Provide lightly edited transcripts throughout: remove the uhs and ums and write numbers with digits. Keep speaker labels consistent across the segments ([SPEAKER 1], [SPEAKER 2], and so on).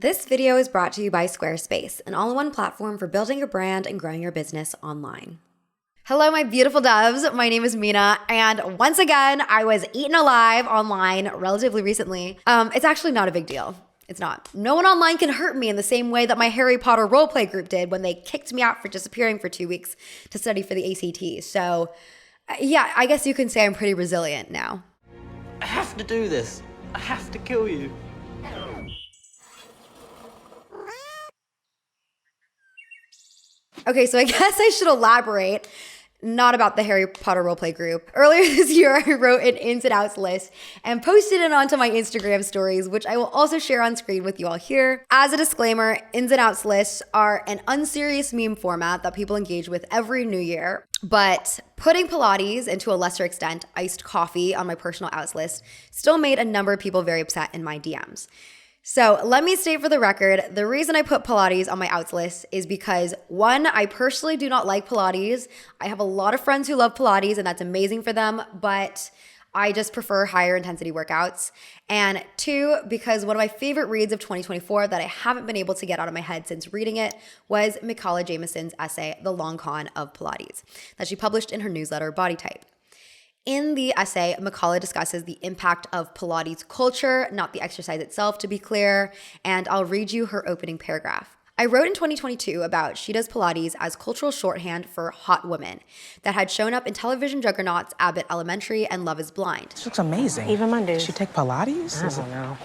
[SPEAKER 1] This video is brought to you by Squarespace, an all-in-one platform for building your brand and growing your business online. Hello, my beautiful doves. My name is Mina, and once again, I was eaten alive online relatively recently. It's actually not a big deal. It's not. No one online can hurt me in the same way that my Harry Potter roleplay group did when they kicked me out for disappearing for 2 weeks to study for the ACT. So, yeah, I guess you can say I'm pretty resilient now.
[SPEAKER 2] I have to do this. I have to kill you.
[SPEAKER 1] Okay, so I guess I should elaborate, not about the Harry Potter roleplay group. Earlier this year, I wrote an ins and outs list and posted it onto my Instagram stories, which I will also share on screen with you all here. As a disclaimer, ins and outs lists are an unserious meme format that people engage with every new year. But putting Pilates, and to a lesser extent, iced coffee on my personal outs list still made a number of people very upset in my DMs. So let me state for the record, the reason I put Pilates on my outs list is because, one, I personally do not like Pilates. I have a lot of friends who love Pilates, and that's amazing for them, but I just prefer higher intensity workouts. And two, because one of my favorite reads of 2024 that I haven't been able to get out of my head since reading it was Mikala Jamison's essay, The Long Con of Pilates, that she published in her newsletter, Body Type. In the essay, Mikala discusses the impact of Pilates culture, not the exercise itself, to be clear, and I'll read you her opening paragraph. I wrote in 2022 about she does Pilates as cultural shorthand for hot women that had shown up in television juggernauts Abbott Elementary and Love is Blind.
[SPEAKER 3] This looks amazing.
[SPEAKER 4] Even Mondays.
[SPEAKER 3] Does she take Pilates?
[SPEAKER 4] I don't know.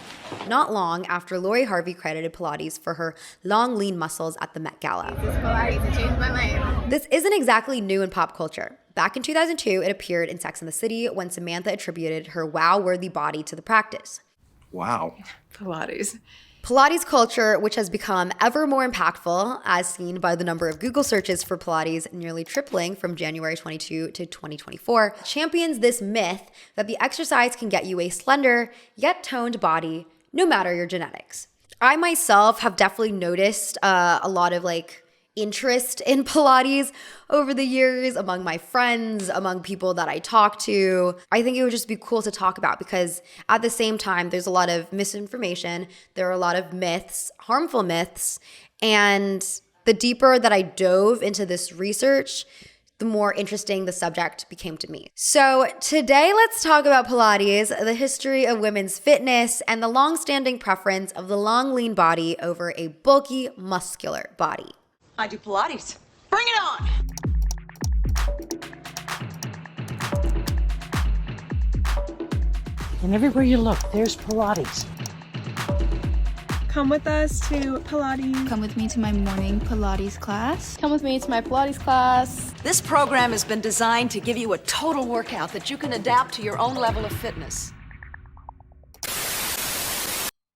[SPEAKER 1] Not long after Lori Harvey credited Pilates for her long, lean muscles at the Met Gala.
[SPEAKER 5] This is Pilates, I changed my mind.
[SPEAKER 1] This isn't exactly new in pop culture. Back in 2002, it appeared in Sex and the City when Samantha attributed her wow-worthy body to the practice.
[SPEAKER 6] Wow.
[SPEAKER 5] Pilates.
[SPEAKER 1] Pilates culture, which has become ever more impactful, as seen by the number of Google searches for Pilates nearly tripling from January 22 to 2024, champions this myth that the exercise can get you a slender yet toned body, no matter your genetics. I myself have definitely noticed a lot of interest in Pilates over the years among my friends, among people that I talk to. I think it would just be cool to talk about because at the same time, there's a lot of misinformation. There are a lot of myths, harmful myths. And the deeper that I dove into this research, the more interesting the subject became to me. So today, let's talk about Pilates, the history of women's fitness, and the long-standing preference of the long, lean body over a bulky, muscular body.
[SPEAKER 7] I do Pilates. Bring it on!
[SPEAKER 4] And everywhere you look, there's Pilates.
[SPEAKER 8] Come with us to Pilates.
[SPEAKER 9] Come with me to my morning Pilates class.
[SPEAKER 5] Come with me to my Pilates class.
[SPEAKER 7] This program has been designed to give you a total workout that you can adapt to your own level of fitness.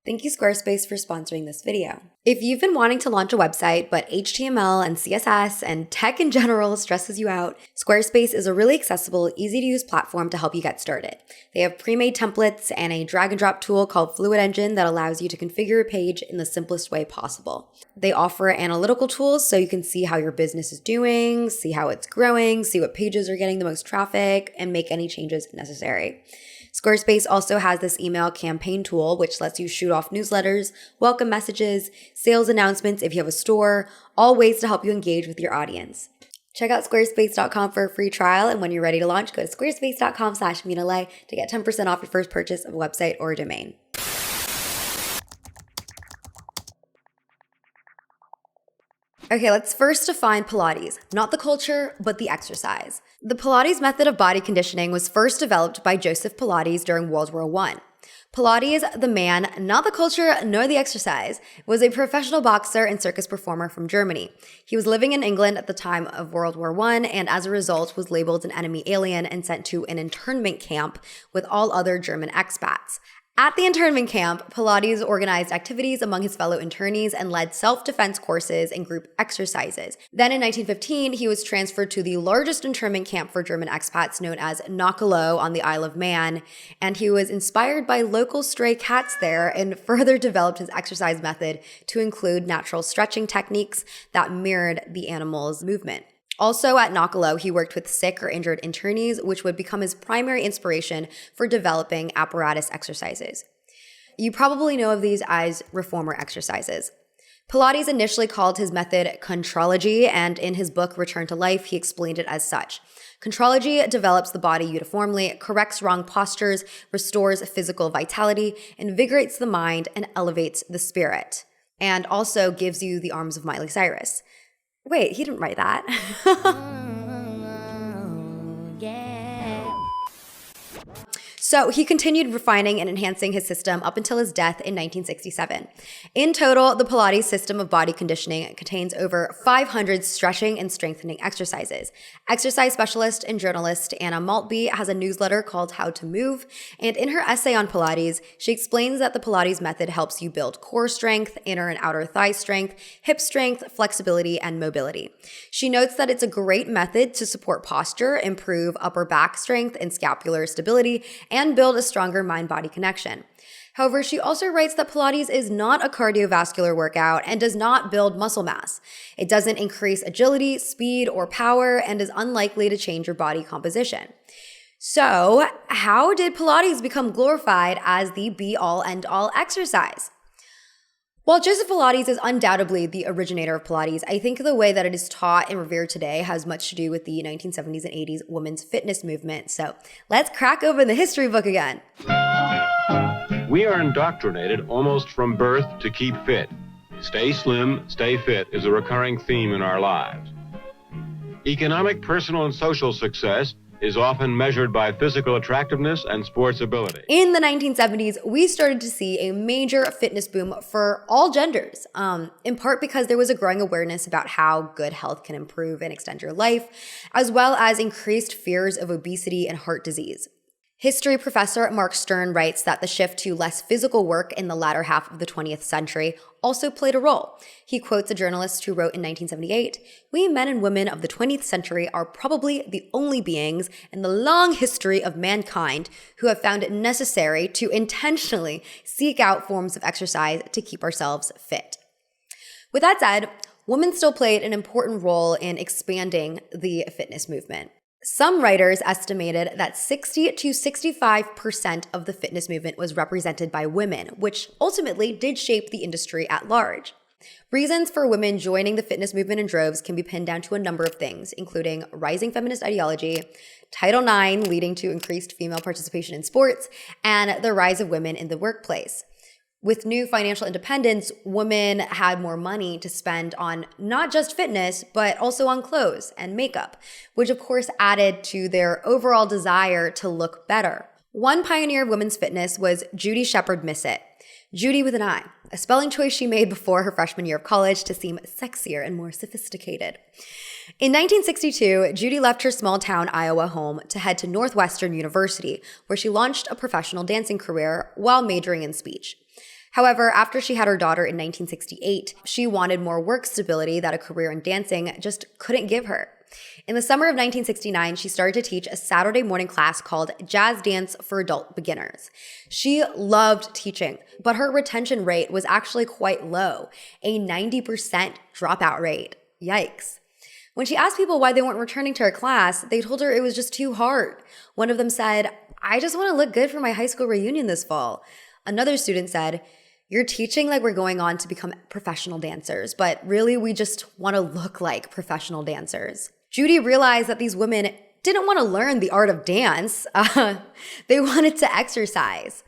[SPEAKER 1] Thank you, Squarespace, for sponsoring this video. If you've been wanting to launch a website, but HTML and CSS and tech in general stresses you out, Squarespace is a really accessible, easy-to-use platform to help you get started. They have pre-made templates and a drag-and-drop tool called Fluid Engine that allows you to configure a page in the simplest way possible. They offer analytical tools so you can see how your business is doing, see how it's growing, see what pages are getting the most traffic, and make any changes necessary. Squarespace also has this email campaign tool, which lets you shoot off newsletters, welcome messages, sales announcements if you have a store, all ways to help you engage with your audience. Check out squarespace.com for a free trial, and when you're ready to launch, go to squarespace.com/Minalay to get 10% off your first purchase of a website or a domain. Okay, let's first define Pilates, not the culture, but the exercise. The Pilates method of body conditioning was first developed by Joseph Pilates during World War I. Pilates, the man, not the culture nor the exercise, was a professional boxer and circus performer from Germany. He was living in England at the time of World War I and as a result was labeled an enemy alien and sent to an internment camp with all other German expats. At the internment camp, Pilates organized activities among his fellow internees and led self-defense courses and group exercises. Then in 1915, he was transferred to the largest internment camp for German expats known as Natalia on the Isle of Man, and he was inspired by local stray cats there and further developed his exercise method to include natural stretching techniques that mirrored the animal's movement. Also at Natalia, he worked with sick or injured internees, which would become his primary inspiration for developing apparatus exercises. You probably know of these as reformer exercises. Pilates initially called his method contrology, and in his book Return to Life, he explained it as such. Contrology develops the body uniformly, corrects wrong postures, restores physical vitality, invigorates the mind, and elevates the spirit. And also gives you the arms of Miley Cyrus. Wait, he didn't write that. So he continued refining and enhancing his system up until his death in 1967. In total, the Pilates system of body conditioning contains over 500 stretching and strengthening exercises. Exercise specialist and journalist Anna Maltby has a newsletter called How to Move, and in her essay on Pilates, she explains that the Pilates method helps you build core strength, inner and outer thigh strength, hip strength, flexibility, and mobility. She notes that it's a great method to support posture, improve upper back strength and scapular stability, and build a stronger mind-body connection. However, she also writes that Pilates is not a cardiovascular workout and does not build muscle mass. It doesn't increase agility, speed, or power, and is unlikely to change your body composition. So, how did Pilates become glorified as the be-all, end-all exercise? While Joseph Pilates is undoubtedly the originator of Pilates, I think the way that it is taught and revered today has much to do with the 1970s and 80s women's fitness movement. So let's crack open the history book again.
[SPEAKER 3] We are indoctrinated almost from birth to keep fit. Stay slim, stay fit is a recurring theme in our lives. Economic, personal, and social success is often measured by physical attractiveness and sports ability.
[SPEAKER 1] In the 1970s, we started to see a major fitness boom for all genders, in part because there was a growing awareness about how good health can improve and extend your life, as well as increased fears of obesity and heart disease. History professor Mark Stern writes that the shift to less physical work in the latter half of the 20th century also played a role. He quotes a journalist who wrote in 1978, "We men and women of the 20th century are probably the only beings in the long history of mankind who have found it necessary to intentionally seek out forms of exercise to keep ourselves fit." With that said, women still played an important role in expanding the fitness movement. Some writers estimated that 60 to 65% of the fitness movement was represented by women, which ultimately did shape the industry at large. Reasons for women joining the fitness movement in droves can be pinned down to a number of things, including rising feminist ideology, Title IX leading to increased female participation in sports, and the rise of women in the workplace. With new financial independence, women had more money to spend on not just fitness, but also on clothes and makeup, which of course added to their overall desire to look better. One pioneer of women's fitness was Judy Shepard Missett. Judy with an I, a spelling choice she made before her freshman year of college to seem sexier and more sophisticated. In 1962, Judy left her small-town Iowa home to head to Northwestern University, where she launched a professional dancing career while majoring in speech. However, after she had her daughter in 1968, she wanted more work stability that a career in dancing just couldn't give her. In the summer of 1969, she started to teach a Saturday morning class called Jazz Dance for Adult Beginners. She loved teaching, but her retention rate was actually quite low, a 90% dropout rate. Yikes. When she asked people why they weren't returning to her class, they told her it was just too hard. One of them said, "I just want to look good for my high school reunion this fall." Another student said, "You're teaching like we're going on to become professional dancers, but really we just want to look like professional dancers." Judy realized that these women didn't want to learn the art of dance. They wanted to exercise.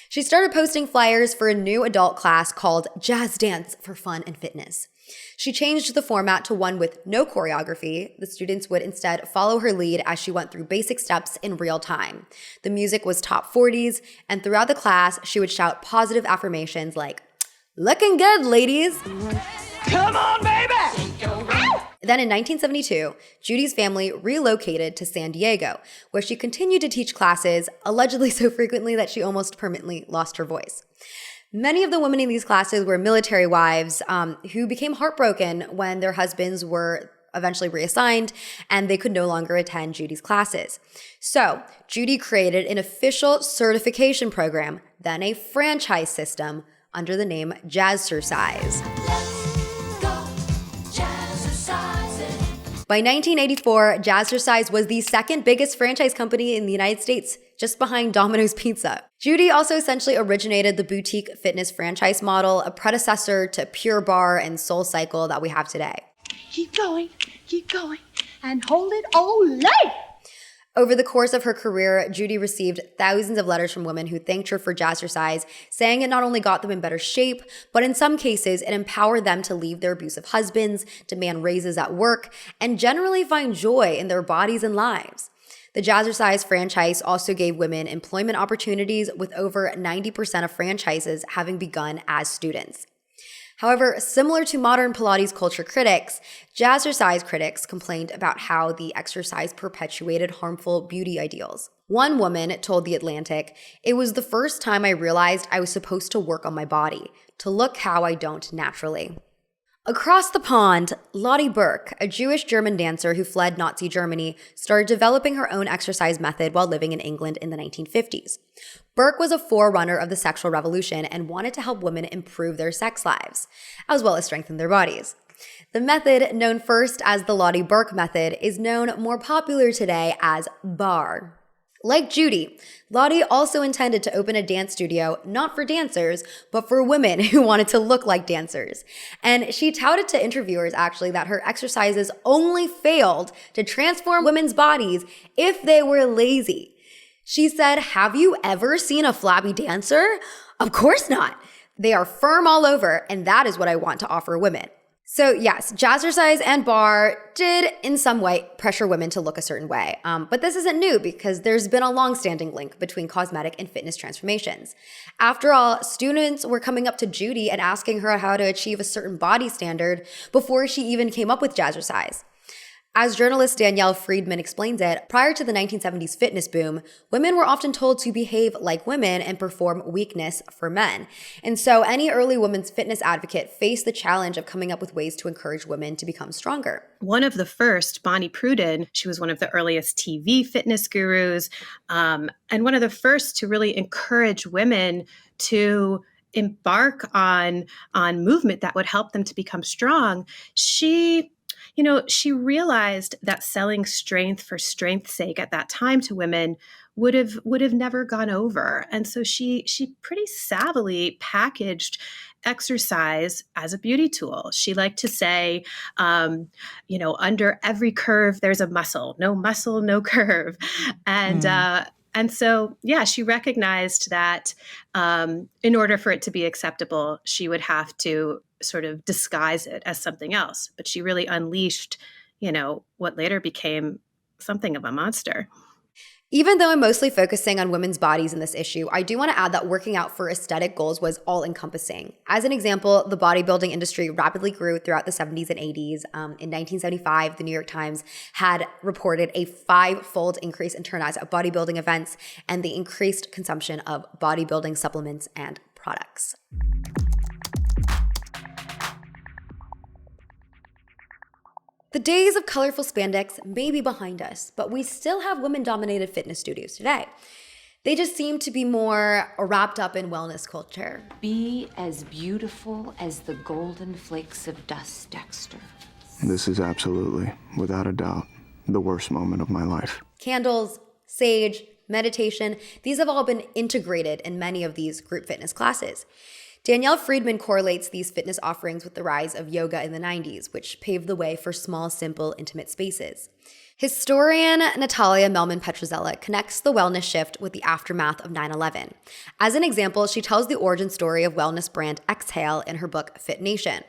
[SPEAKER 1] She started posting flyers for a new adult class called Jazz Dance for Fun and Fitness. She changed the format to one with no choreography. The students would instead follow her lead as she went through basic steps in real time. The music was top 40s, and throughout the class, she would shout positive affirmations like, "Looking good, ladies."
[SPEAKER 2] Come on, baby!
[SPEAKER 1] Then in 1972, Judy's family relocated to San Diego, where she continued to teach classes, allegedly so frequently that she almost permanently lost her voice. Many of the women in these classes were military wives who became heartbroken when their husbands were eventually reassigned and they could no longer attend Judy's classes. So Judy created an official certification program, then a franchise system under the name Jazzercise. By 1984, Jazzercise was the second biggest franchise company in the United States, just behind Domino's Pizza. Judy also essentially originated the boutique fitness franchise model, a predecessor to Pure Barre and SoulCycle that we have today.
[SPEAKER 6] Keep going, and hold it all night.
[SPEAKER 1] Over the course of her career, Judy received thousands of letters from women who thanked her for jazzercise, saying it not only got them in better shape, but in some cases, it empowered them to leave their abusive husbands, demand raises at work, and generally find joy in their bodies and lives. The jazzercise franchise also gave women employment opportunities, with over 90% of franchises having begun as students. However, similar to modern Pilates culture critics, jazzercise critics complained about how the exercise perpetuated harmful beauty ideals. One woman told The Atlantic, "It was the first time I realized I was supposed to work on my body, to look how I don't naturally." Across the pond, Lotte Berk, a Jewish-German dancer who fled Nazi Germany, started developing her own exercise method while living in England in the 1950s. Berk was a forerunner of the sexual revolution and wanted to help women improve their sex lives, as well as strengthen their bodies. The method, known first as the Lotte Berk method, is known more popular today as barre. Like Judy, Lotte also intended to open a dance studio not for dancers, but for women who wanted to look like dancers. And she touted to interviewers actually that her exercises only failed to transform women's bodies if they were lazy. She said, "Have you ever seen a flabby dancer? Of course not. They are firm all over, and that is what I want to offer women." So yes, jazzercise and barre did in some way pressure women to look a certain way. But this isn't new because there's been a long-standing link between cosmetic and fitness transformations. After all, students were coming up to Judy and asking her how to achieve a certain body standard before she even came up with jazzercise. As journalist Danielle Friedman explains it, prior to the 1970s fitness boom, women were often told to behave like women and perform weakness for men. And so any early women's fitness advocate faced the challenge of coming up with ways to encourage women to become stronger.
[SPEAKER 8] One of the first, Bonnie Pruden, she was one of the earliest TV fitness gurus, and one of the first to really encourage women to embark on movement that would help them to become strong. She realized that selling strength for strength's sake at that time to women would have never gone over. And so she pretty savvily packaged exercise as a beauty tool. She liked to say, under every curve, there's a muscle, no curve. And so, she recognized that in order for it to be acceptable, she would have to sort of disguise it as something else. But she really unleashed, what later became something of a monster.
[SPEAKER 1] Even though I'm mostly focusing on women's bodies in this issue, I do want to add that working out for aesthetic goals was all-encompassing. As an example, the bodybuilding industry rapidly grew throughout the 70s and 80s. In 1975, the New York Times had reported a 5-fold increase in turnouts at bodybuilding events and the increased consumption of bodybuilding supplements and products. The days of colorful spandex may be behind us, but we still have women-dominated fitness studios today. They just seem to be more wrapped up in wellness culture.
[SPEAKER 10] Be as beautiful as the golden flakes of dust, Dexter.
[SPEAKER 11] This is absolutely, without a doubt, the worst moment of my life.
[SPEAKER 1] Candles, sage, meditation, these have all been integrated in many of these group fitness classes. Danielle Friedman correlates these fitness offerings with the rise of yoga in the 90s, which paved the way for small, simple, intimate spaces. Historian Natalia Mehlman connects the wellness shift with the aftermath of 9/11. As an example, she tells the origin story of wellness brand Exhale in her book Fit Nation.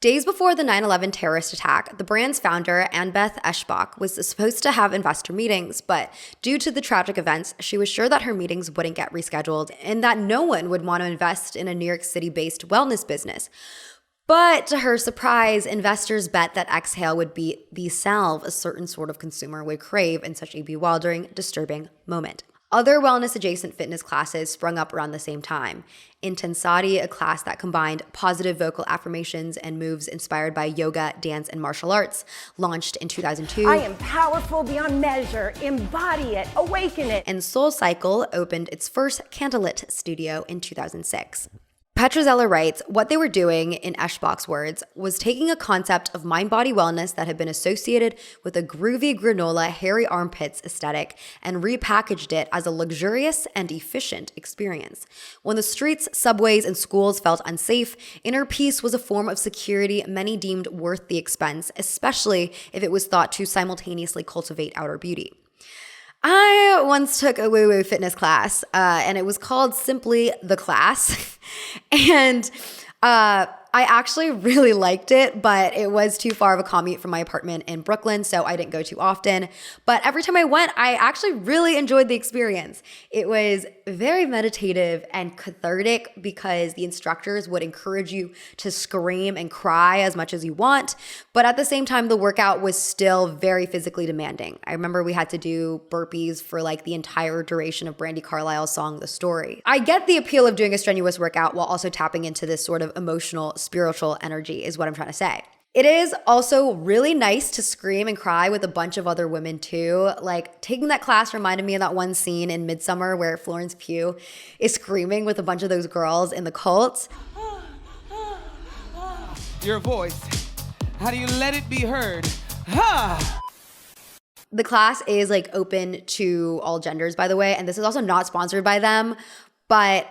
[SPEAKER 1] Days before the 9/11 terrorist attack, the brand's founder, Annbeth Eschbach, was supposed to have investor meetings, but due to the tragic events, she was sure that her meetings wouldn't get rescheduled and that no one would want to invest in a New York City-based wellness business. But to her surprise, investors bet that Exhale would be the salve a certain sort of consumer would crave in such a bewildering, disturbing moment. Other wellness-adjacent fitness classes sprung up around the same time. Intensati, a class that combined positive vocal affirmations and moves inspired by yoga, dance, and martial arts, launched in 2002.
[SPEAKER 6] I am powerful beyond measure. Embody it. Awaken it.
[SPEAKER 1] And SoulCycle opened its first candlelit studio in 2006. Petrzela writes, what they were doing, in Eschbach's words, was taking a concept of mind-body wellness that had been associated with a groovy granola, hairy armpits aesthetic and repackaged it as a luxurious and efficient experience. When the streets, subways, and schools felt unsafe, inner peace was a form of security many deemed worth the expense, especially if it was thought to simultaneously cultivate outer beauty. I once took a woo-woo fitness class, and it was called simply The Class. And I actually really liked it, but it was too far of a commute from my apartment in Brooklyn, so I didn't go too often. But every time I went, I actually really enjoyed the experience. It was very meditative and cathartic because the instructors would encourage you to scream and cry as much as you want. But at the same time, the workout was still very physically demanding. I remember we had to do burpees for like the entire duration of Brandi Carlile's song, The Story. I get the appeal of doing a strenuous workout while also tapping into this sort of emotional, spiritual energy is what I'm trying to say. It is also really nice to scream and cry with a bunch of other women too. Like taking that class reminded me of that one scene in Midsommar where Florence Pugh is screaming with a bunch of those girls in the cult.
[SPEAKER 12] Your voice, how do you let it be heard? Ha!
[SPEAKER 1] The class is like open to all genders, by the way, and this is also not sponsored by them, but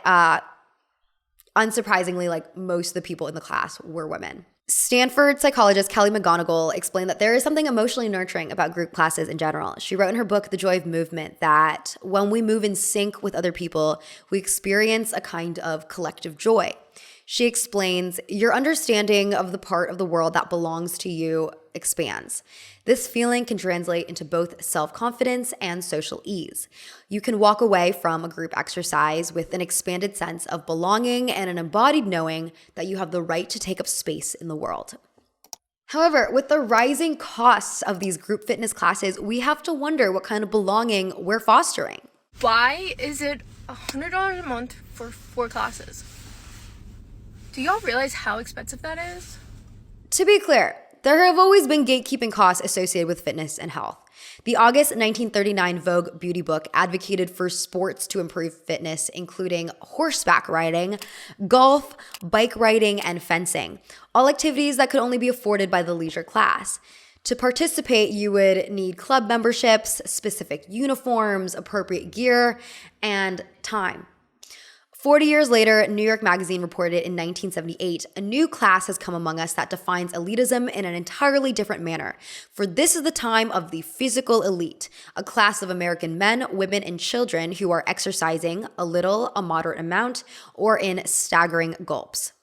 [SPEAKER 1] unsurprisingly, like most of the people in the class were women. Stanford psychologist Kelly McGonigal explained that there is something emotionally nurturing about group classes in general. She wrote in her book, The Joy of Movement, that when we move in sync with other people, we experience a kind of collective joy. She explains, your understanding of the part of the world that belongs to you expands. This feeling can translate into both self-confidence and social ease. You can walk away from a group exercise with an expanded sense of belonging and an embodied knowing that you have the right to take up space in the world. However, with the rising costs of these group fitness classes, we have to wonder what kind of belonging we're fostering.
[SPEAKER 5] Why is it $100 a month for 4 classes? Do y'all realize how expensive that is?
[SPEAKER 1] To be clear, there have always been gatekeeping costs associated with fitness and health. The August 1939 Vogue beauty book advocated for sports to improve fitness, including horseback riding, golf, bike riding, and fencing, all activities that could only be afforded by the leisure class. To participate, you would need club memberships, specific uniforms, appropriate gear, and time. 40 years later, New York Magazine reported in 1978, a new class has come among us that defines elitism in an entirely different manner. For this is the time of the physical elite, a class of American men, women, and children who are exercising a little, a moderate amount, or in staggering gulps.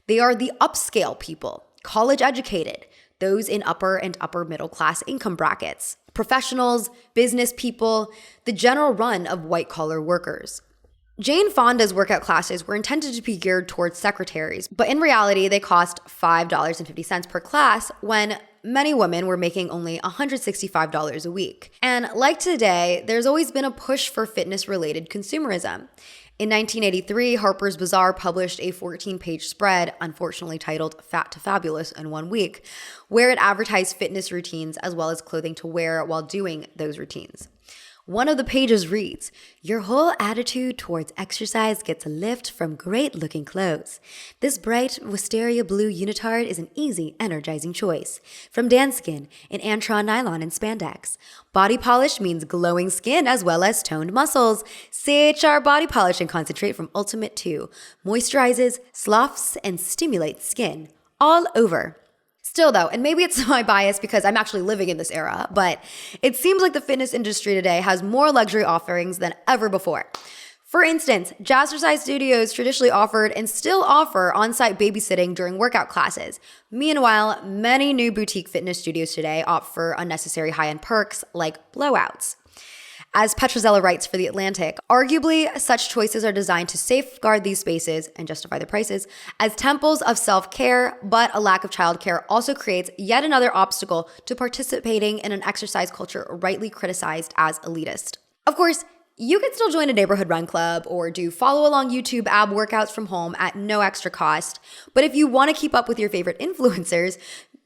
[SPEAKER 1] They are the upscale people, college educated, those in upper and upper middle class income brackets, professionals, business people, the general run of white-collar workers. Jane Fonda's workout classes were intended to be geared towards secretaries, but in reality, they cost $5.50 per class when many women were making only $165 a week. And like today, there's always been a push for fitness-related consumerism. In 1983, Harper's Bazaar published a 14-page spread, unfortunately titled Fat to Fabulous in 1 week, where it advertised fitness routines as well as clothing to wear while doing those routines. One of the pages reads, your whole attitude towards exercise gets a lift from great-looking clothes. This bright wisteria blue unitard is an easy, energizing choice. From Danskin in Antron nylon and spandex. Body polish means glowing skin as well as toned muscles. CHR body polish and concentrate from Ultimate 2 moisturizes, sloughs, and stimulates skin all over. Still though, and maybe it's my bias because I'm actually living in this era, but it seems like the fitness industry today has more luxury offerings than ever before. For instance, Jazzercise Studios traditionally offered and still offer on-site babysitting during workout classes. Meanwhile, many new boutique fitness studios today offer unnecessary high-end perks like blowouts. As Petrzela writes for The Atlantic, arguably, such choices are designed to safeguard these spaces and justify the prices as temples of self-care, but a lack of childcare also creates yet another obstacle to participating in an exercise culture rightly criticized as elitist. Of course, you can still join a neighborhood run club or do follow-along YouTube ab workouts from home at no extra cost, but if you want to keep up with your favorite influencers,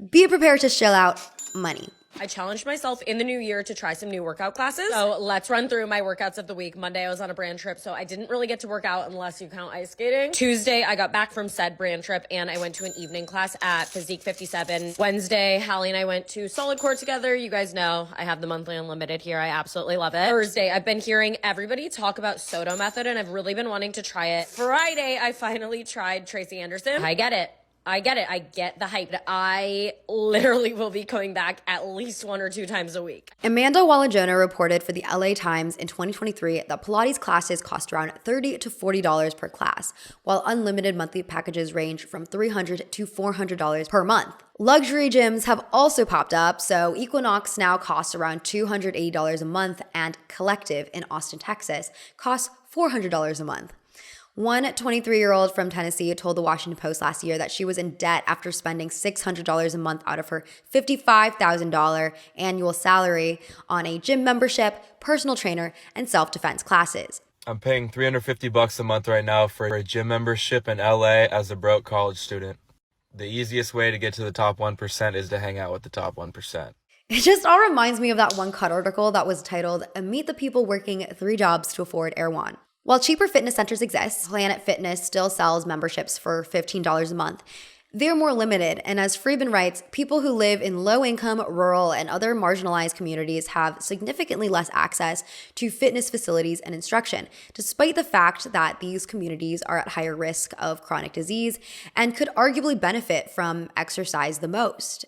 [SPEAKER 1] be prepared to shell out money.
[SPEAKER 13] I challenged myself in the new year to try some new workout classes. So let's run through my workouts of the week. Monday, I was on a brand trip, so I didn't really get to work out unless you count ice skating. Tuesday, I got back from said brand trip and I went to an evening class at Physique 57. Wednesday, Hallie and I went to Solid Core together. You guys know I have the monthly unlimited here. I absolutely love it. Thursday, I've been hearing everybody talk about Soto method and I've really been wanting to try it. Friday, I finally tried Tracy Anderson. I get it. I get the hype. I literally will be coming back at least 1 or 2 times a week.
[SPEAKER 1] Amanda Wallajona reported for the LA Times in 2023 that Pilates classes cost around $30 to $40 per class, while unlimited monthly packages range from $300 to $400 per month. Luxury gyms have also popped up, so Equinox now costs around $280 a month, and Collective in Austin, Texas costs $400 a month. One 23-year-old from Tennessee told the Washington Post last year that she was in debt after spending $600 a month out of her $55,000 annual salary on a gym membership, personal trainer, and self-defense classes.
[SPEAKER 14] I'm paying $350 a month right now for a gym membership in LA as a broke college student. The easiest way to get to the top 1% is to hang out with the top 1%.
[SPEAKER 1] It just all reminds me of that one cut article that was titled, "Meet the People Working 3 Jobs to Afford Air One." While cheaper fitness centers exist, Planet Fitness still sells memberships for $15 a month. They're more limited, and as Friedman writes, people who live in low-income, rural, and other marginalized communities have significantly less access to fitness facilities and instruction, despite the fact that these communities are at higher risk of chronic disease and could arguably benefit from exercise the most.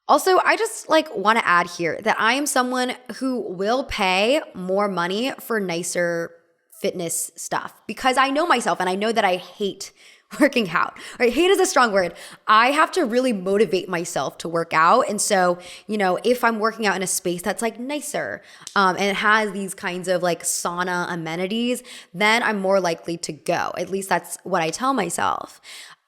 [SPEAKER 1] Also, I just want to add here that I am someone who will pay more money for nicer fitness stuff because I know myself and I know that I hate working out. Right? Hate is a strong word. I have to really motivate myself to work out. And so, if I'm working out in a space that's nicer and it has these kinds of sauna amenities, then I'm more likely to go. At least that's what I tell myself.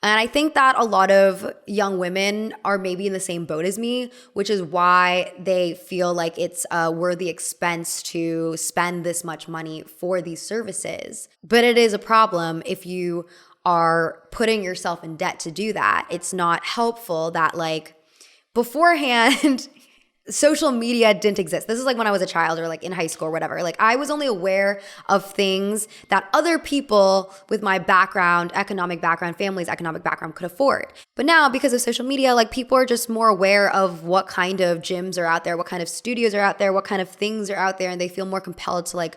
[SPEAKER 1] And I think that a lot of young women are maybe in the same boat as me, which is why they feel like it's a worthy expense to spend this much money for these services. But it is a problem if you are putting yourself in debt to do that. It's not helpful that beforehand, social media didn't exist. This is when I was a child or in high school or whatever. I was only aware of things that other people with my background, economic background, family's economic background could afford. But now because of social media, people are just more aware of what kind of gyms are out there, what kind of studios are out there, what kind of things are out there, and they feel more compelled to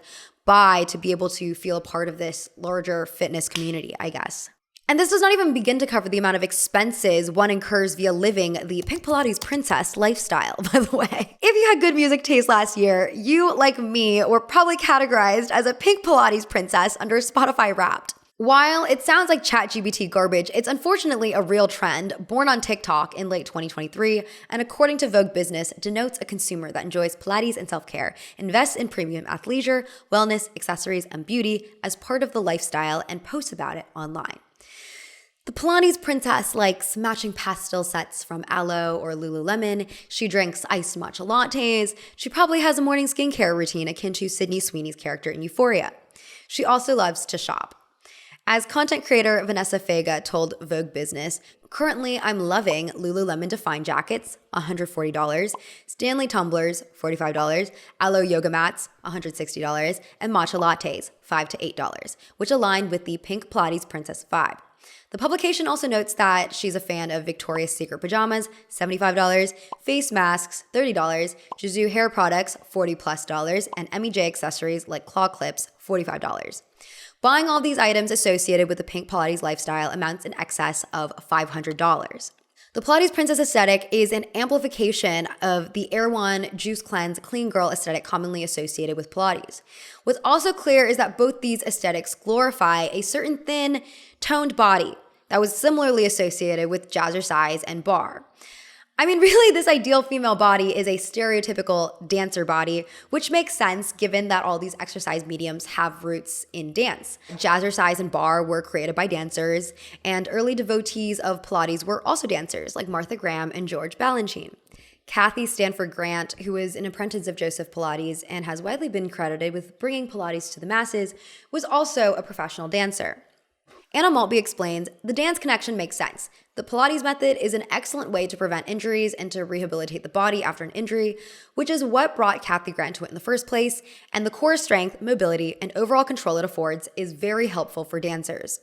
[SPEAKER 1] buy to be able to feel a part of this larger fitness community, I guess. And this does not even begin to cover the amount of expenses one incurs via living the Pink Pilates princess lifestyle, by the way. If you had good music taste last year, you, like me, were probably categorized as a Pink Pilates princess under Spotify Wrapped. While it sounds like ChatGPT garbage, it's unfortunately a real trend born on TikTok in late 2023, and according to Vogue Business, denotes a consumer that enjoys Pilates and self-care, invests in premium athleisure, wellness, accessories, and beauty as part of the lifestyle, and posts about it online. The Pilates princess likes matching pastel sets from Aloe or Lululemon. She drinks iced matcha lattes. She probably has a morning skincare routine akin to Sydney Sweeney's character in Euphoria. She also loves to shop. As content creator Vanessa Fega told Vogue Business, currently I'm loving Lululemon Define jackets, $140, Stanley tumblers, $45, Aloe yoga mats, $160, and matcha lattes, $5 to $8, which align with the Pink Pilates princess vibe. The publication also notes that she's a fan of Victoria's Secret pajamas, $75, face masks, $30, Jizu hair products, $40+, and MEJ accessories like claw clips, $45. Buying all these items associated with the Pink Pilates lifestyle amounts in excess of $500. The Pilates princess aesthetic is an amplification of the Erewhon Juice Cleanse Clean Girl aesthetic commonly associated with Pilates. What's also clear is that both these aesthetics glorify a certain thin, toned body that was similarly associated with jazzercise and bar. I mean, really, this ideal female body is a stereotypical dancer body, which makes sense given that all these exercise mediums have roots in dance. Jazzercise and bar were created by dancers, and early devotees of Pilates were also dancers like Martha Graham and George Balanchine. Kathy Stanford Grant, who is an apprentice of Joseph Pilates and has widely been credited with bringing Pilates to the masses, was also a professional dancer. Anna Maltby explains, the dance connection makes sense. The Pilates method is an excellent way to prevent injuries and to rehabilitate the body after an injury, which is what brought Kathy Grant to it in the first place, and the core strength, mobility, and overall control it affords is very helpful for dancers.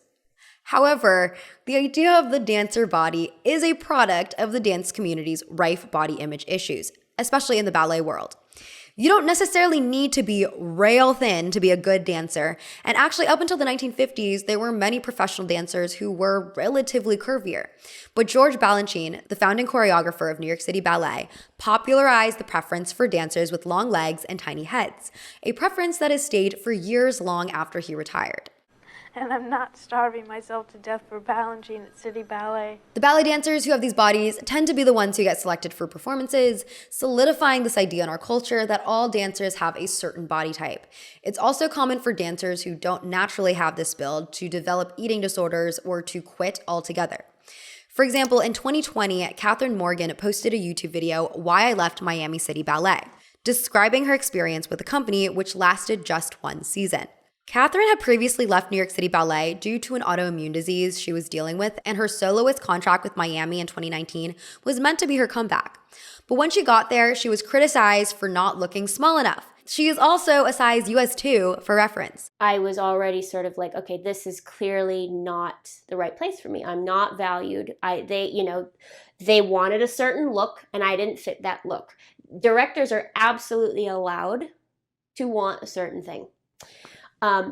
[SPEAKER 1] However, the idea of the dancer body is a product of the dance community's rife body image issues, especially in the ballet world. You don't necessarily need to be rail thin to be a good dancer, and actually up until the 1950s, there were many professional dancers who were relatively curvier. But George Balanchine, the founding choreographer of New York City Ballet, popularized the preference for dancers with long legs and tiny heads, a preference that has stayed for years long after he retired.
[SPEAKER 15] And I'm not starving myself to death for Balanchine at City Ballet.
[SPEAKER 1] The ballet dancers who have these bodies tend to be the ones who get selected for performances, solidifying this idea in our culture that all dancers have a certain body type. It's also common for dancers who don't naturally have this build to develop eating disorders or to quit altogether. For example, in 2020, Catherine Morgan posted a YouTube video, Why I Left Miami City Ballet, describing her experience with the company, which lasted just one season. Catherine had previously left New York City Ballet due to an autoimmune disease she was dealing with, and her soloist contract with Miami in 2019 was meant to be her comeback. But when she got there, she was criticized for not looking small enough. She is also a size US 2 for reference.
[SPEAKER 16] I was already sort of like, okay, this is clearly not the right place for me. I'm not valued. They wanted a certain look, and I didn't fit that look. Directors are absolutely allowed to want a certain thing.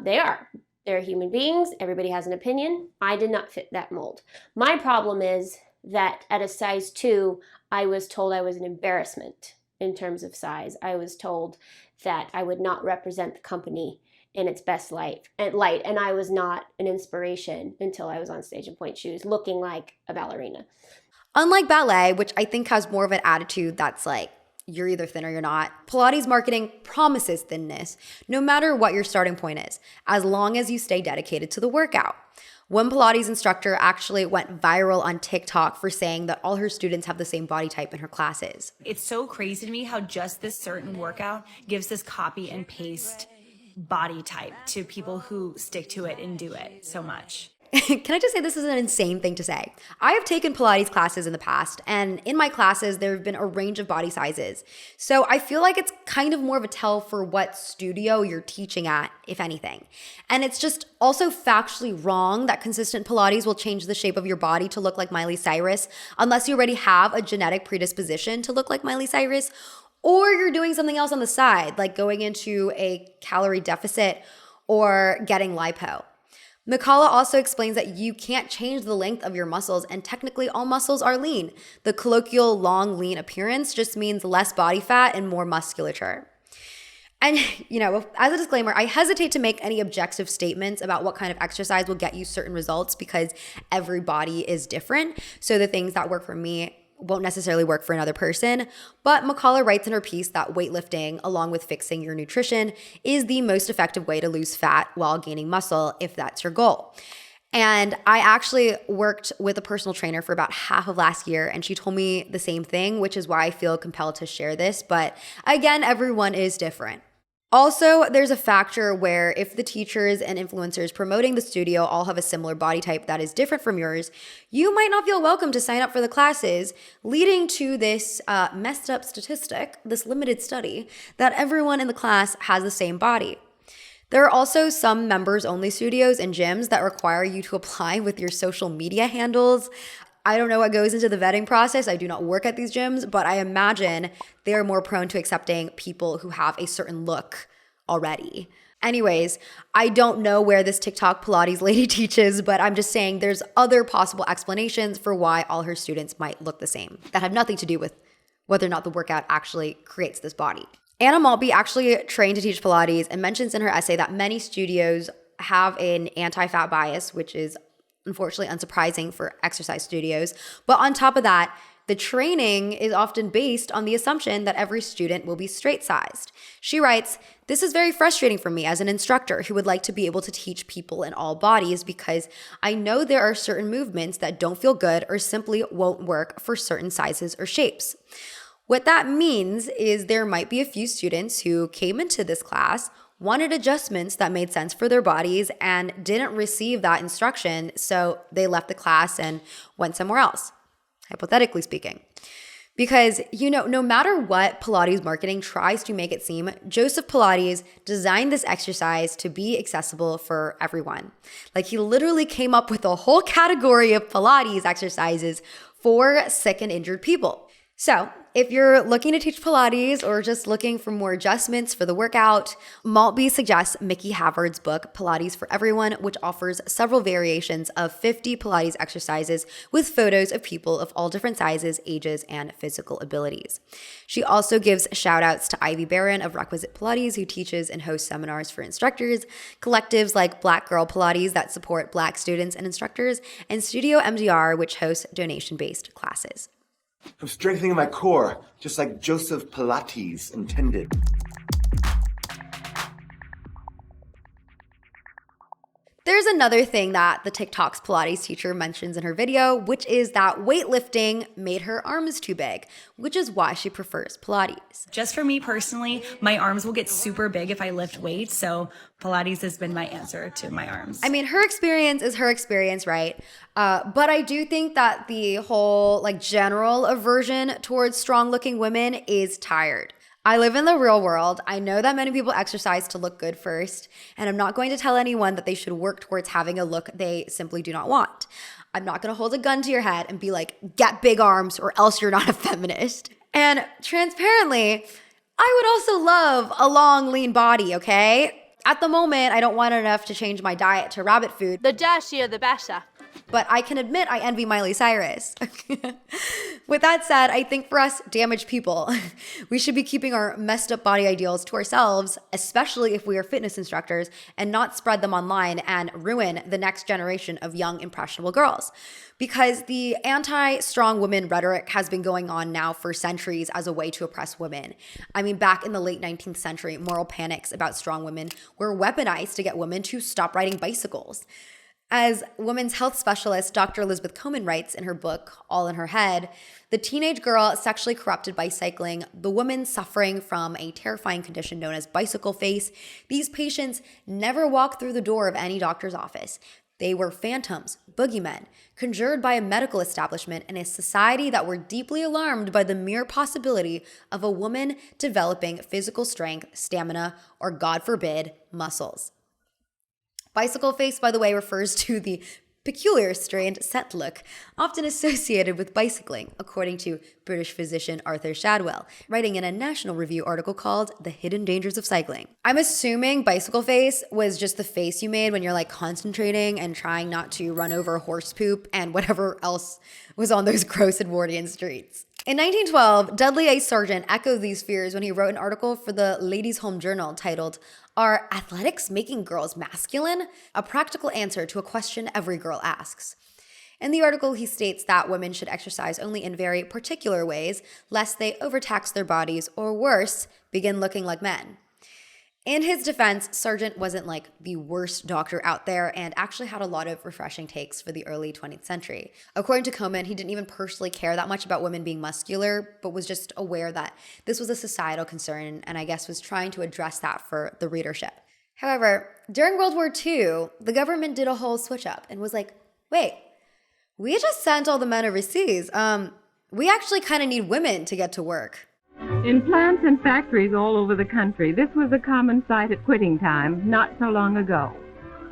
[SPEAKER 16] They're human beings. Everybody has an opinion. I did not fit that mold. My problem is that at a size 2, I was told I was an embarrassment in terms of size. I was told that I would not represent the company in its best light, and I was not an inspiration until I was on stage in pointe shoes, looking like a ballerina.
[SPEAKER 1] Unlike ballet, which I think has more of an attitude that's like, you're either thin or you're not, Pilates marketing promises thinness, no matter what your starting point is, as long as you stay dedicated to the workout. One Pilates instructor actually went viral on TikTok for saying that all her students have the same body type in her classes.
[SPEAKER 17] It's so crazy to me how just this certain workout gives this copy and paste body type to people who stick to it and do it so much.
[SPEAKER 1] Can I just say this is an insane thing to say? I have taken Pilates classes in the past, and in my classes, there have been a range of body sizes. So I feel like it's kind of more of a tell for what studio you're teaching at, if anything. And it's just also factually wrong that consistent Pilates will change the shape of your body to look like Miley Cyrus, unless you already have a genetic predisposition to look like Miley Cyrus, or you're doing something else on the side, like going into a calorie deficit or getting lipo. McCullough also explains that you can't change the length of your muscles, and technically all muscles are lean. The colloquial long, lean appearance just means less body fat and more musculature. And, as a disclaimer, I hesitate to make any objective statements about what kind of exercise will get you certain results because every body is different. So the things that work for me won't necessarily work for another person. But McCullough writes in her piece that weightlifting, along with fixing your nutrition, is the most effective way to lose fat while gaining muscle if that's your goal. And I actually worked with a personal trainer for about half of last year, and she told me the same thing, which is why I feel compelled to share this. But again, everyone is different. Also, there's a factor where if the teachers and influencers promoting the studio all have a similar body type that is different from yours, you might not feel welcome to sign up for the classes, leading to this messed up statistic, this limited study, that everyone in the class has the same body. There are also some members-only studios and gyms that require you to apply with your social media handles. I don't know what goes into the vetting process. I do not work at these gyms, but I imagine they're more prone to accepting people who have a certain look already. Anyways, I don't know where this TikTok Pilates lady teaches, but I'm just saying there's other possible explanations for why all her students might look the same that have nothing to do with whether or not the workout actually creates this body. Anna Maltby actually trained to teach Pilates and mentions in her essay that many studios have an anti-fat bias, which is unfortunately unsurprising for exercise studios. But on top of that, the training is often based on the assumption that every student will be straight-sized. She writes, "This is very frustrating for me as an instructor who would like to be able to teach people in all bodies because I know there are certain movements that don't feel good or simply won't work for certain sizes or shapes." What that means is there might be a few students who came into this class wanted adjustments that made sense for their bodies and didn't receive that instruction, so they left the class and went somewhere else, hypothetically speaking. Because, no matter what Pilates marketing tries to make it seem, Joseph Pilates designed this exercise to be accessible for everyone. Like, he literally came up with a whole category of Pilates exercises for sick and injured people. So, if you're looking to teach Pilates or just looking for more adjustments for the workout, Maltby suggests Mickey Havard's book, Pilates for Everyone, which offers several variations of 50 Pilates exercises with photos of people of all different sizes, ages, and physical abilities. She also gives shout outs to Ivy Barron of Requisite Pilates, who teaches and hosts seminars for instructors, collectives like Black Girl Pilates that support Black students and instructors, and Studio MDR, which hosts donation-based classes.
[SPEAKER 18] I'm strengthening my core, just like Joseph Pilates intended.
[SPEAKER 1] There's another thing that the TikTok's Pilates teacher mentions in her video, which is that weightlifting made her arms too big, which is why she prefers Pilates.
[SPEAKER 17] Just for me personally, my arms will get super big if I lift weights, so Pilates has been my answer to my arms.
[SPEAKER 1] I mean, her experience is her experience, right? But I do think that the whole general aversion towards strong-looking women is tired. I live in the real world. I know that many people exercise to look good first, and I'm not going to tell anyone that they should work towards having a look they simply do not want. I'm not going to hold a gun to your head and be like, get big arms or else you're not a feminist. And transparently, I would also love a long, lean body, okay? At the moment, I don't want enough to change my diet to rabbit food.
[SPEAKER 15] The dirtier, the better.
[SPEAKER 1] But I can admit I envy Miley Cyrus. With that said, I think for us damaged people, we should be keeping our messed up body ideals to ourselves, especially if we are fitness instructors, and not spread them online and ruin the next generation of young, impressionable girls. Because the anti-strong women rhetoric has been going on now for centuries as a way to oppress women. I mean, back in the late 19th century, moral panics about strong women were weaponized to get women to stop riding bicycles. As women's health specialist Dr. Elizabeth Comen writes in her book, All in Her Head, the teenage girl sexually corrupted by cycling, the woman suffering from a terrifying condition known as bicycle face, these patients never walked through the door of any doctor's office. They were phantoms, boogeymen, conjured by a medical establishment in a society that were deeply alarmed by the mere possibility of a woman developing physical strength, stamina, or God forbid, muscles. Bicycle face, by the way, refers to the peculiar strained set look often associated with bicycling, according to British physician Arthur Shadwell, writing in a National Review article called The Hidden Dangers of Cycling. I'm assuming bicycle face was just the face you made when you're concentrating and trying not to run over horse poop and whatever else was on those gross Edwardian streets. In 1912, Dudley A. Sargent echoed these fears when he wrote an article for the Ladies' Home Journal titled, "Are Athletics Making Girls Masculine? A Practical Answer to a Question Every Girl Asks." In the article, he states that women should exercise only in very particular ways, lest they overtax their bodies or worse, begin looking like men. In his defense, Sargent wasn't the worst doctor out there and actually had a lot of refreshing takes for the early 20th century. According to Comen, he didn't even personally care that much about women being muscular, but was just aware that this was a societal concern and I guess was trying to address that for the readership. However, during World War II, the government did a whole switch up and was like, wait, we just sent all the men overseas. We actually kind of need women to get to work.
[SPEAKER 19] In plants and factories all over the country, this was a common sight at quitting time not so long ago.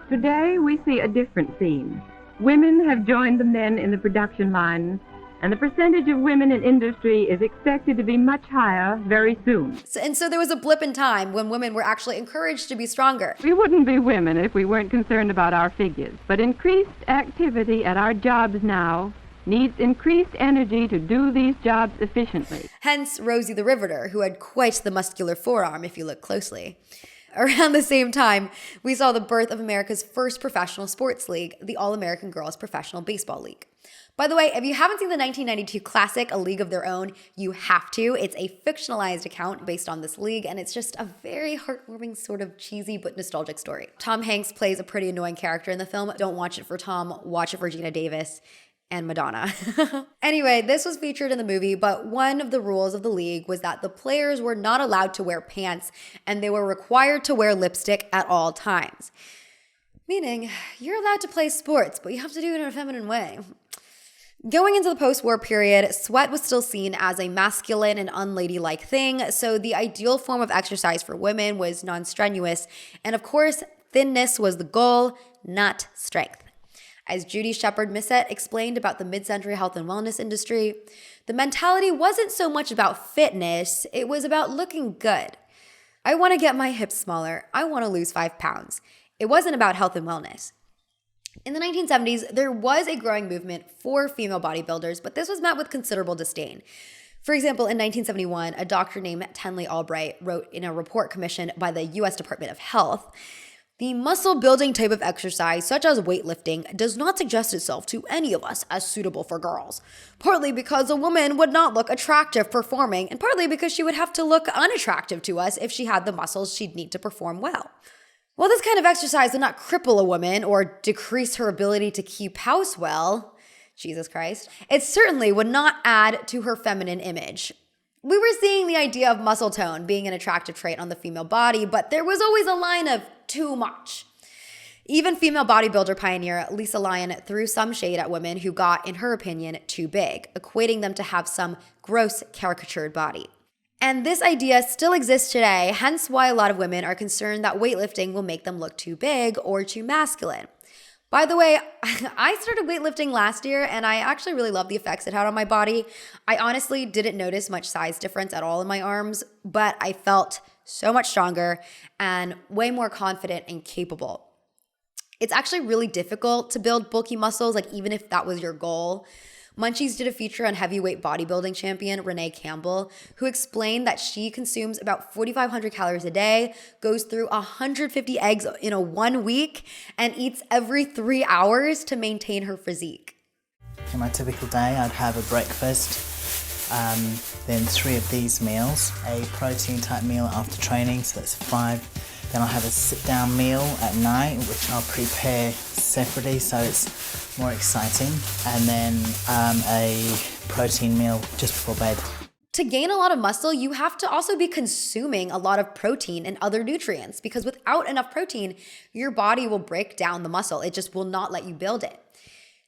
[SPEAKER 19] Today, we see a different scene. Women have joined the men in the production lines, and the percentage of women in industry is expected to be much higher very soon.
[SPEAKER 1] So there was a blip in time when women were actually encouraged to be stronger.
[SPEAKER 19] We wouldn't be women if we weren't concerned about our figures, but increased activity at our jobs now needs increased energy to do these jobs efficiently.
[SPEAKER 1] Hence Rosie the Riveter, who had quite the muscular forearm if you look closely. Around the same time, we saw the birth of America's first professional sports league, the All-American Girls Professional Baseball League. By the way, if you haven't seen the 1992 classic, A League of Their Own, you have to. It's a fictionalized account based on this league, and it's just a very heartwarming, sort of cheesy but nostalgic story. Tom Hanks plays a pretty annoying character in the film. Don't watch it for Tom, watch it for Gina Davis. and Madonna. Anyway, this was featured in the movie, but one of the rules of the league was that the players were not allowed to wear pants and they were required to wear lipstick at all times. Meaning, you're allowed to play sports, but you have to do it in a feminine way. Going into the post-war period, sweat was still seen as a masculine and unladylike thing, so the ideal form of exercise for women was non-strenuous, and of course, thinness was the goal, not strength. As Judy Shepard-Missett explained about the mid-century health and wellness industry, the mentality wasn't so much about fitness, it was about looking good. I want to get my hips smaller, I want to lose 5 pounds. It wasn't about health and wellness. In the 1970s, there was a growing movement for female bodybuilders, but this was met with considerable disdain. For example, in 1971, a doctor named Tenley Albright wrote in a report commissioned by the U.S. Department of Health, "The muscle-building type of exercise, such as weightlifting, does not suggest itself to any of us as suitable for girls, partly because a woman would not look attractive performing, and partly because she would have to look unattractive to us if she had the muscles she'd need to perform well. While this kind of exercise would not cripple a woman or decrease her ability to keep house well, Jesus Christ, it certainly would not add to her feminine image." We were seeing the idea of muscle tone being an attractive trait on the female body, but there was always a line of too much. Even female bodybuilder pioneer Lisa Lyon threw some shade at women who got, in her opinion, too big, equating them to have some gross caricatured body. And this idea still exists today, hence why a lot of women are concerned that weightlifting will make them look too big or too masculine. By the way, I started weightlifting last year and I actually really love the effects it had on my body. I honestly didn't notice much size difference at all in my arms, but I felt so much stronger and way more confident and capable. It's actually really difficult to build bulky muscles, like even if that was your goal. Munchies did a feature on heavyweight bodybuilding champion Renee Campbell, who explained that she consumes about 4,500 calories a day, goes through 150 eggs in a 1 week, and eats every 3 hours to maintain her physique.
[SPEAKER 20] In my typical day, I'd have a breakfast, then 3 of these meals, a protein type meal after training, so that's 5. Then I'll have a sit-down meal at night, which I'll prepare separately, so it's more exciting. And then a protein meal just before bed.
[SPEAKER 1] To gain a lot of muscle, you have to also be consuming a lot of protein and other nutrients, because without enough protein, your body will break down the muscle. It just will not let you build it.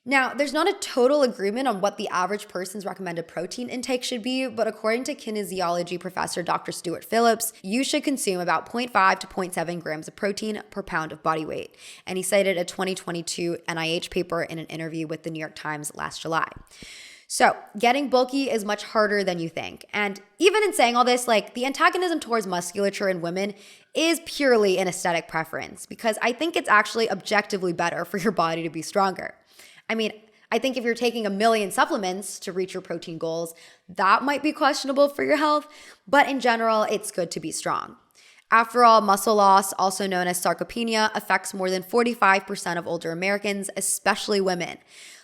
[SPEAKER 1] Now, there's not a total agreement on what the average person's recommended protein intake should be, but according to kinesiology professor Dr. Stuart Phillips, you should consume about 0.5 to 0.7 grams of protein per pound of body weight. And he cited a 2022 NIH paper in an interview with the New York Times last July. So, getting bulky is much harder than you think. And even in saying all this, like, the antagonism towards musculature in women is purely an aesthetic preference, because I think it's actually objectively better for your body to be stronger. I mean, I think if you're taking 1 million supplements to reach your protein goals, that might be questionable for your health, but in general, it's good to be strong. After all, muscle loss, also known as sarcopenia, affects more than 45% of older Americans, especially women.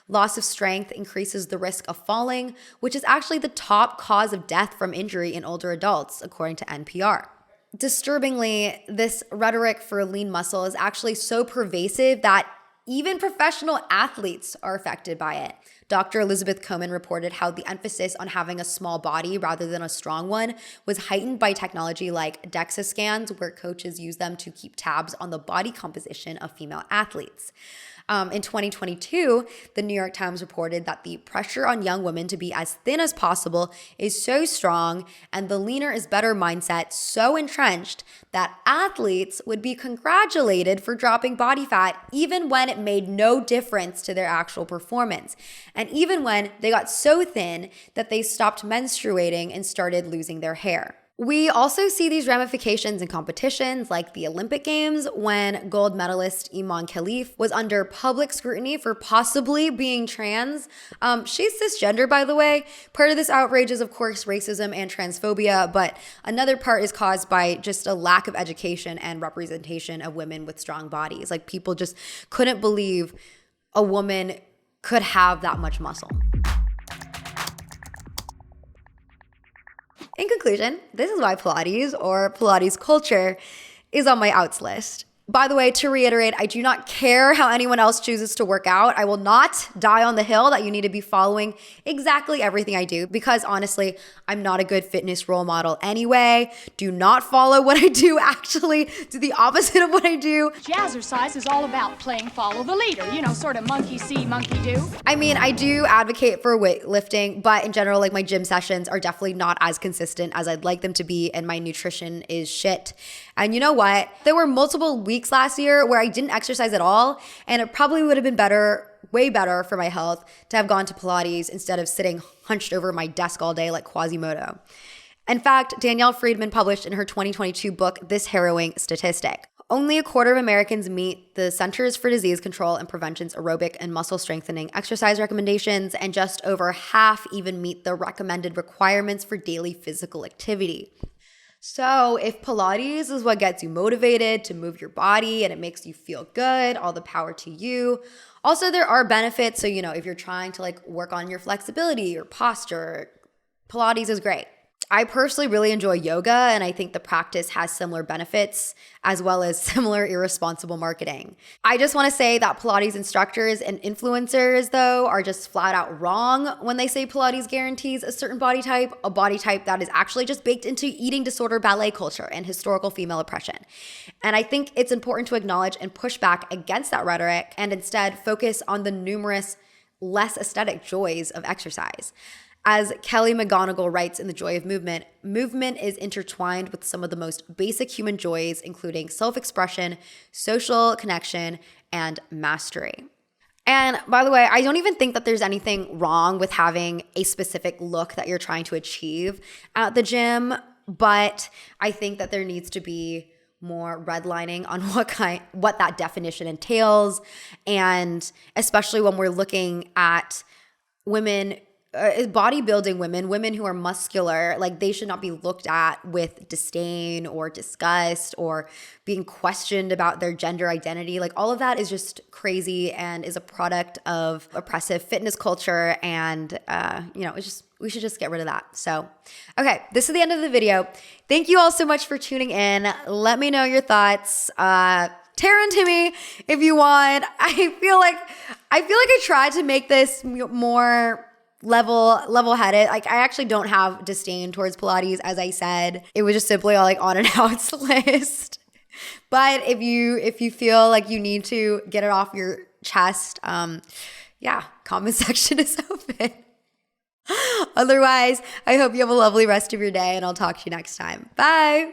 [SPEAKER 1] Loss of strength increases the risk of falling, which is actually the top cause of death from injury in older adults, according to NPR. Disturbingly, this rhetoric for lean muscle is actually so pervasive that even professional athletes are affected by it. Dr. Elizabeth Comen reported how the emphasis on having a small body rather than a strong one was heightened by technology like DEXA scans, where coaches use them to keep tabs on the body composition of female athletes. In 2022, the New York Times reported that the pressure on young women to be as thin as possible is so strong, and the leaner is better mindset so entrenched that athletes would be congratulated for dropping body fat even when it made no difference to their actual performance, and even when they got so thin that they stopped menstruating and started losing their hair. We also see these ramifications in competitions like the Olympic Games, when gold medalist Iman Khalif was under public scrutiny for possibly being trans. She's cisgender, by the way. Part of this outrage is, of course, racism and transphobia, but another part is caused by just a lack of education and representation of women with strong bodies. Like, people just couldn't believe a woman could have that much muscle. In conclusion, this is why Pilates, or Pilates culture, is on my outs list. By the way, to reiterate, I do not care how anyone else chooses to work out. I will not die on the hill that you need to be following exactly everything I do, because honestly, I'm not a good fitness role model anyway. Do not follow what I do. Actually, do the opposite of what I do.
[SPEAKER 6] Jazzercise is all about playing follow the leader, you know, sort of monkey see, monkey do.
[SPEAKER 1] I mean, I do advocate for weightlifting, but in general, like my gym sessions are definitely not as consistent as I'd like them to be, and my nutrition is shit. And you know what? There were multiple weeks last year where I didn't exercise at all, and it probably would have been better, way better for my health to have gone to Pilates instead of sitting hunched over my desk all day like Quasimodo. In fact, Danielle Friedman published in her 2022 book this harrowing statistic. Only a quarter of Americans meet the Centers for Disease Control and Prevention's aerobic and muscle strengthening exercise recommendations, and just over half even meet the recommended requirements for daily physical activity. So if Pilates is what gets you motivated to move your body and it makes you feel good, all the power to you. Also, there are benefits. So, you know, if you're trying to like work on your flexibility or posture, Pilates is great. I personally really enjoy yoga, and I think the practice has similar benefits as well as similar irresponsible marketing. I just want to say that Pilates instructors and influencers, though, are just flat out wrong when they say Pilates guarantees a certain body type, a body type that is actually just baked into eating disorder ballet culture and historical female oppression. And I think it's important to acknowledge and push back against that rhetoric and instead focus on the numerous less aesthetic joys of exercise. As Kelly McGonigal writes in The Joy of Movement, movement is intertwined with some of the most basic human joys, including self-expression, social connection, and mastery. And by the way, I don't even think that there's anything wrong with having a specific look that you're trying to achieve at the gym, but I think that there needs to be more redlining on what that definition entails, and especially when we're looking at women, bodybuilding women who are muscular, like they should not be looked at with disdain or disgust or being questioned about their gender identity. Like all of that is just crazy and is a product of oppressive fitness culture, and it's just, we should just get rid of that. So, okay, this is the end of the video. Thank you all so much for tuning in. Let me know your thoughts. Tear into me if you want. I feel like I tried to make this more level-headed. Like I actually don't have disdain towards Pilates, as I said. It was just simply all like on and outs list. But if you feel like you need to get it off your chest, comment section is open. Otherwise, I hope you have a lovely rest of your day, and I'll talk to you next time. Bye.